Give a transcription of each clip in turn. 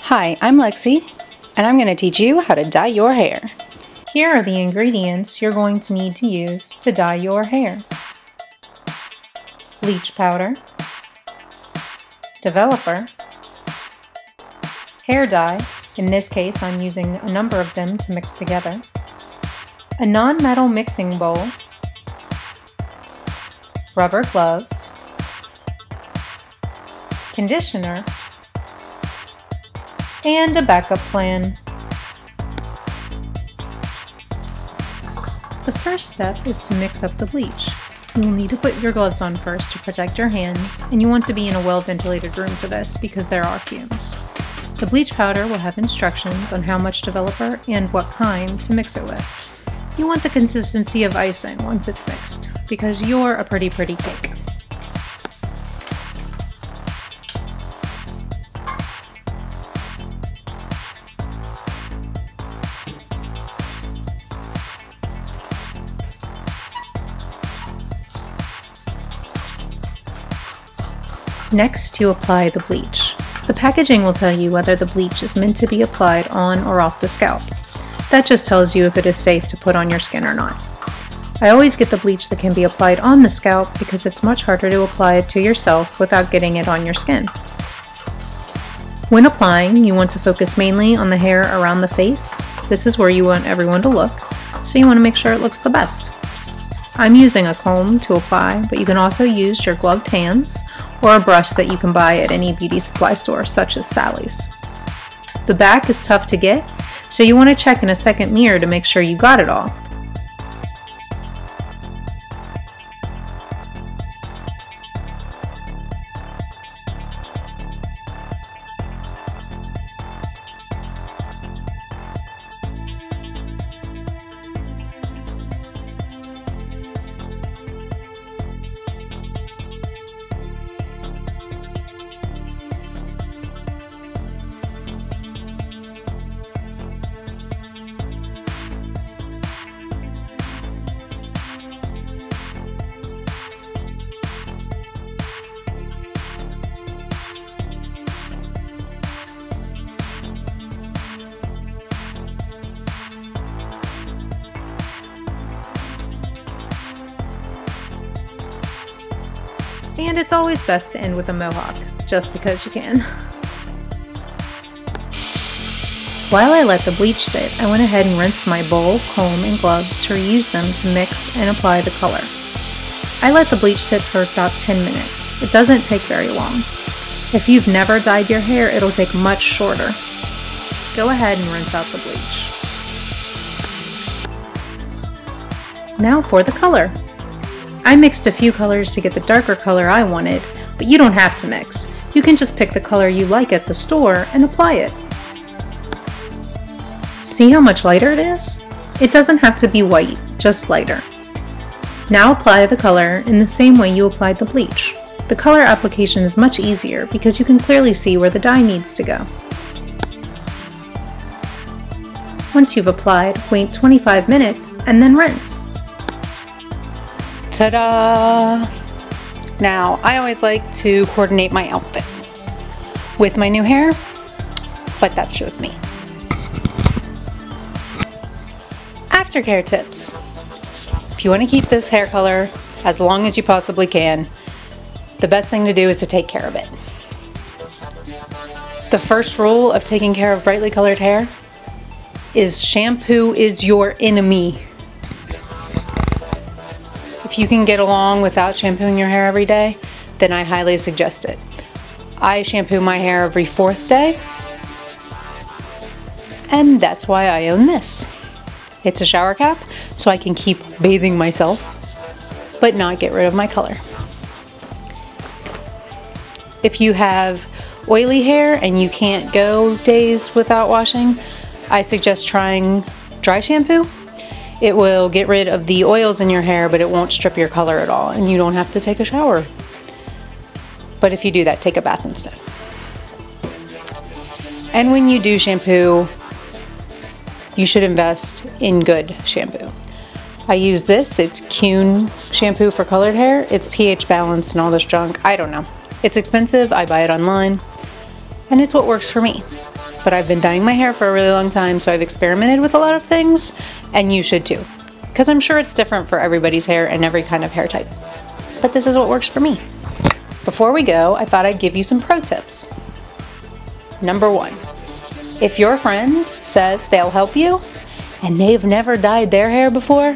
Hi, I'm Lexi, and I'm going to teach you how to dye your hair. Here are the ingredients you're going to need to use to dye your hair. Bleach powder, developer, hair dye, in this case I'm using a number of them to mix together, a non-metal mixing bowl, rubber gloves, conditioner, and a backup plan. The first step is to mix up the bleach. You will need to put your gloves on first to protect your hands, and you want to be in a well-ventilated room for this because there are fumes. The bleach powder will have instructions on how much developer and what kind to mix it with. You want the consistency of icing once it's mixed, because you're a pretty cake. Next, you apply the bleach. The packaging will tell you whether the bleach is meant to be applied on or off the scalp. That just tells you if it is safe to put on your skin or not. I always get the bleach that can be applied on the scalp because it's much harder to apply it to yourself without getting it on your skin. When applying, you want to focus mainly on the hair around the face. This is where you want everyone to look, so you want to make sure it looks the best. I'm using a comb to apply, but you can also use your gloved hands or a brush that you can buy at any beauty supply store, such as Sally's. The back is tough to get, so you want to check in a second mirror to make sure you got it all. And it's always best to end with a mohawk, just because you can. While I let the bleach sit, I went ahead and rinsed my bowl, comb, and gloves to reuse them to mix and apply the color. I let the bleach sit for about 10 minutes. It doesn't take very long. If you've never dyed your hair, it'll take much shorter. Go ahead and rinse out the bleach. Now for the color. I mixed a few colors to get the darker color I wanted, but you don't have to mix. You can just pick the color you like at the store and apply it. See how much lighter it is? It doesn't have to be white, just lighter. Now apply the color in the same way you applied the bleach. The color application is much easier because you can clearly see where the dye needs to go. Once you've applied, wait 25 minutes and then rinse. Ta-da! Now, I always like to coordinate my outfit with my new hair, but that's just me. Aftercare tips. If you want to keep this hair color as long as you possibly can, the best thing to do is to take care of it. The first rule of taking care of brightly colored hair is shampoo is your enemy. If you can get along without shampooing your hair every day, then I highly suggest it. I shampoo my hair every 4th day, and that's why I own this. It's a shower cap, so I can keep bathing myself, but not get rid of my color. If you have oily hair and you can't go days without washing, I suggest trying dry shampoo. It will get rid of the oils in your hair, but it won't strip your color at all, and you don't have to take a shower. But if you do that, take a bath instead. And when you do shampoo, you should invest in good shampoo. I use this, it's Kuhn shampoo for colored hair. It's pH balanced and all this junk, I don't know. It's expensive, I buy it online, and it's what works for me. but I've been dyeing my hair for a really long time, so I've experimented with a lot of things, and you should too. Because I'm sure it's different for everybody's hair and every kind of hair type. But this is what works for me. Before we go, I thought I'd give you some pro tips. Number 1, if your friend says they'll help you and they've never dyed their hair before,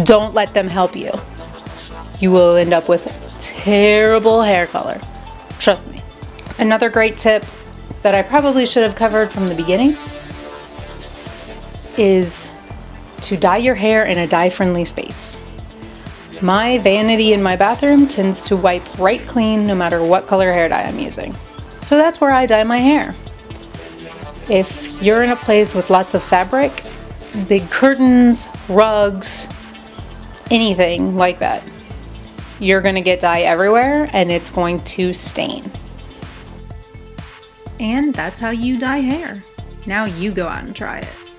don't let them help you. You will end up with terrible hair color. Trust me. Another great tip that I probably should have covered from the beginning is to dye your hair in a dye-friendly space. My vanity in my bathroom tends to wipe right clean no matter what color hair dye I'm using. So that's where I dye my hair. If you're in a place with lots of fabric, big curtains, rugs, anything like that, you're gonna get dye everywhere and it's going to stain. And that's how you dye hair. Now you go out and try it.